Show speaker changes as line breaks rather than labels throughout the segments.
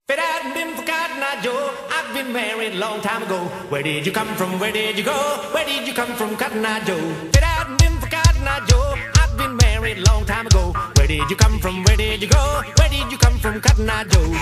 If it hadn't been for Cotton Eye Joe, I'd been married a long time ago. Where did you come from? Where did you go? Where did you come from, Cotton Eye Joe? If it hadn't been for Cotton Eye Joe, I'd been married a long time ago. Where did you come from? Where did you go? Where did you come from, Cotton Eye Joe?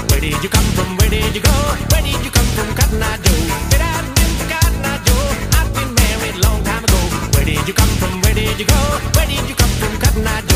Where did you come from? Where did you go? Where did you come from, Cotton Eye Joe? If it hadn't been for Cotton Eye Joe, I'd been married a long time ago. Where did you come from? Where did you go? Where did you come from, Cotton Eye Joe?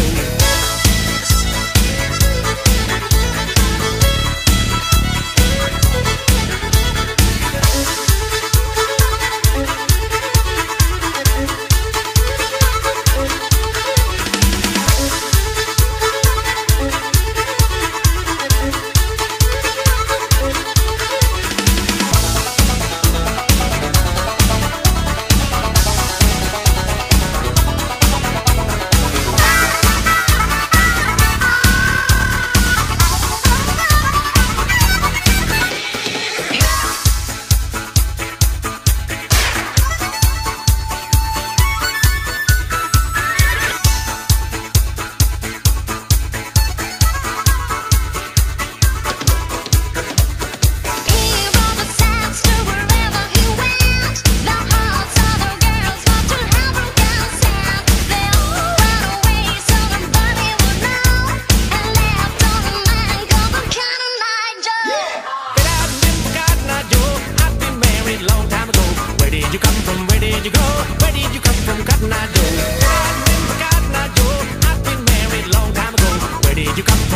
Long time ago, where did you come from? Where did you go? Where did you come from, Cotton Eye Joe? I've been for Cotton Eye Joe. I've been married a long time ago. Where did you come from?